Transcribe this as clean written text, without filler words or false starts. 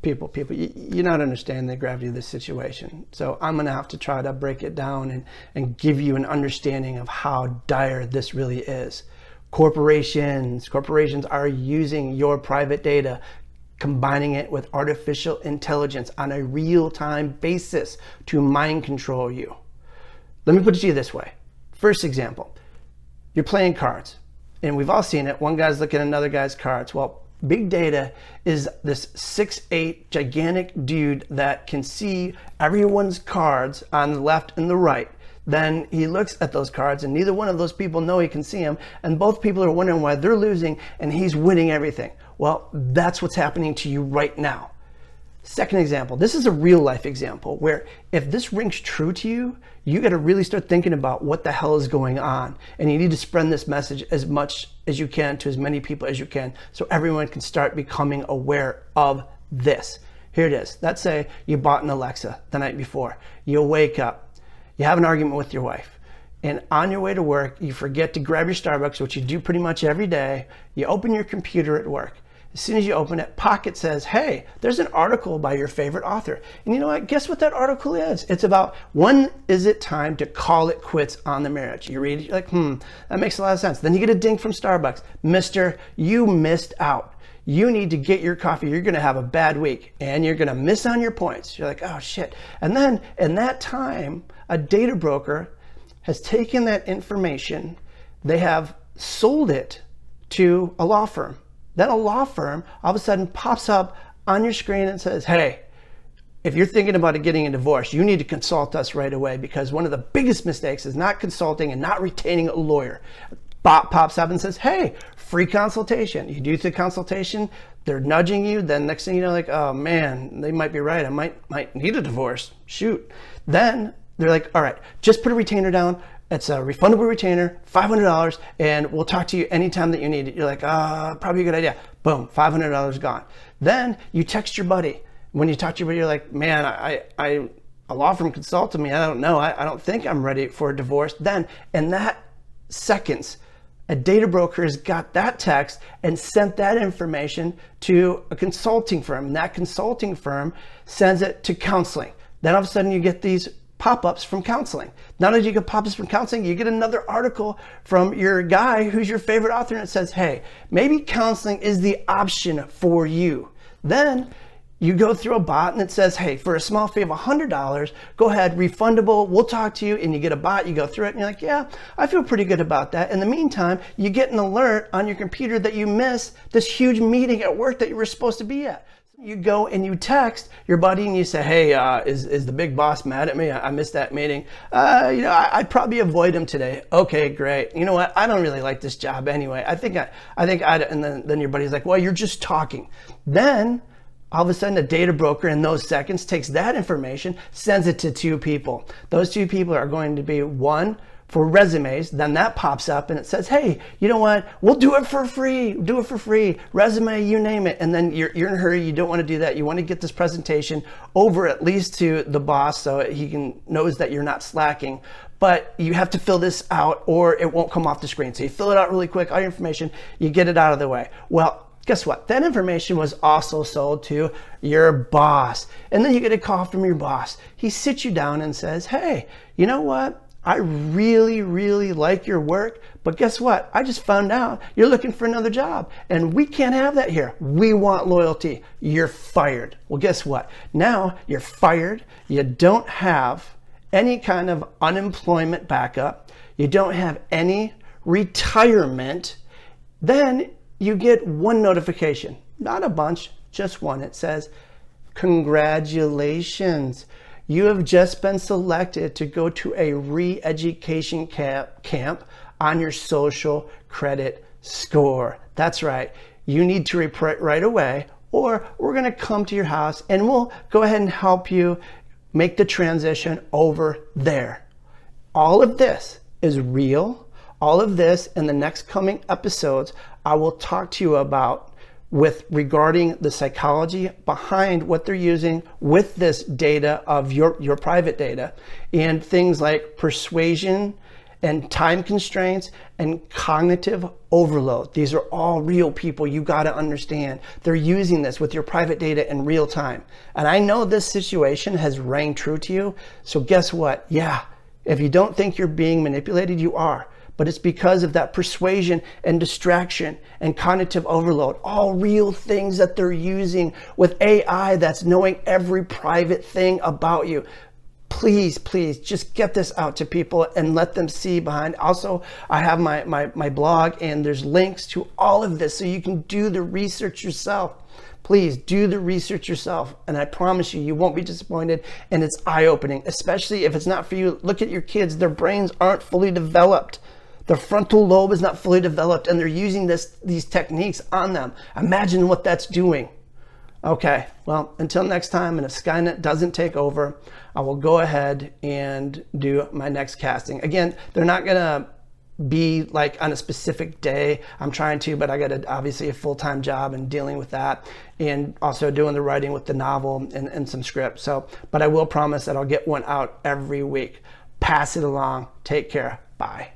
people, you're not understanding the gravity of this situation. So I'm going to have to try to break it down and give you an understanding of how dire this really is. Corporations are using your private data, combining it with artificial intelligence on a real-time basis to mind control you. Let me put it to you this way. First example, you're playing cards, and we've all seen it. One guy's looking at another guy's cards. Well, big data is this 6'8" gigantic dude that can see everyone's cards on the left and the right. Then he looks at those cards and neither one of those people know he can see them, and both people are wondering why they're losing and he's winning everything. Well, that's what's happening to you right now. Second example, this is a real life example where if this rings true to you, you got to really start thinking about what the hell is going on. And you need to spread this message as much as you can to as many people as you can so everyone can start becoming aware of this. Here it is. Let's say you bought an Alexa the night before. You wake up, you have an argument with your wife, and on your way to work, you forget to grab your Starbucks, which you do pretty much every day. You open your computer at work. As soon as you open it, Pocket says, hey, there's an article by your favorite author. And you know what? Guess what that article is? It's about when is it time to call it quits on the marriage. You read it, you're like, that makes a lot of sense. Then you get a ding from Starbucks. Mister, you missed out. You need to get your coffee. You're going to have a bad week and you're going to miss on your points. You're like, oh shit. And then in that time, a data broker has taken that information. They have sold it to a law firm. Then a law firm all of a sudden pops up on your screen and says, hey, if you're thinking about getting a divorce, you need to consult us right away because one of the biggest mistakes is not consulting and not retaining a lawyer. Bot pops up and says, hey, free consultation. You do the consultation, they're nudging you. Then next thing you know, like, oh man, they might be right. I might need a divorce. Shoot. Then they're like, all right, just put a retainer down. It's a refundable retainer, $500, and we'll talk to you anytime that you need it. You're like, probably a good idea. Boom, $500 gone. Then you text your buddy. When you talk to your buddy, you're like, man, a law firm consulted me. I don't know. I don't think I'm ready for a divorce. Then in that seconds, a data broker has got that text and sent that information to a consulting firm. And that consulting firm sends it to counseling. Then all of a sudden you get these pop-ups from counseling. Not only do you get pop-ups from counseling, you get another article from your guy who's your favorite author and it says, hey, maybe counseling is the option for you. Then you go through a bot and it says, hey, for a small fee of $100, go ahead, refundable, we'll talk to you. And you get a bot, you go through it and you're like, yeah, I feel pretty good about that. In the meantime, you get an alert on your computer that you missed this huge meeting at work that you were supposed to be at. You go and you text your buddy and you say, hey, is the big boss mad at me? I missed that meeting. I'd probably avoid him today. Okay, great. You know what? I don't really like this job anyway. And then your buddy's like, well, you're just talking. Then all of a sudden a data broker in those seconds takes that information, sends it to two people. Those two people are going to be one for resumes. Then that pops up and it says, hey, you know what? We'll do it for free. Do it for free. Resume, you name it. And then you're in a hurry. You don't want to do that. You want to get this presentation over at least to the boss so he knows that you're not slacking. But you have to fill this out or it won't come off the screen. So you fill it out really quick, all your information, you get it out of the way. Well, guess what? That information was also sold to your boss. And then you get a call from your boss. He sits you down and says, hey, you know what? I really, really like your work, but guess what? I just found out you're looking for another job and we can't have that here. We want loyalty. You're fired. Well, guess what? Now you're fired. You don't have any kind of unemployment backup. You don't have any retirement. Then you get one notification, not a bunch, just one. It says, congratulations. You have just been selected to go to a re-education camp on your social credit score. That's right. You need to report right away, or we're going to come to your house and we'll go ahead and help you make the transition over there. All of this is real. All of this in the next coming episodes, I will talk to you about regarding the psychology behind what they're using with this data of your private data and things like persuasion and time constraints and cognitive overload. These are all real people. You got to understand they're using this with your private data in real time. And I know this situation has rang true to you. So guess what? Yeah, if you don't think you're being manipulated, you are. But it's because of that persuasion and distraction and cognitive overload, all real things that they're using with AI that's knowing every private thing about you. Please, please just get this out to people and let them see behind. Also, I have my blog, and there's links to all of this so you can do the research yourself. Please do the research yourself, and I promise you, you won't be disappointed, and it's eye-opening, especially if it's not for you. Look at your kids. Their brains aren't fully developed. The frontal lobe is not fully developed, and they're using these techniques on them. Imagine what that's doing. Okay, well, until next time, and if Skynet doesn't take over, I will go ahead and do my next casting. Again, they're not gonna be like on a specific day. I'm trying to, but I got obviously a full-time job and dealing with that, and also doing the writing with the novel and some scripts. So, but I will promise that I'll get one out every week. Pass it along. Take care. Bye.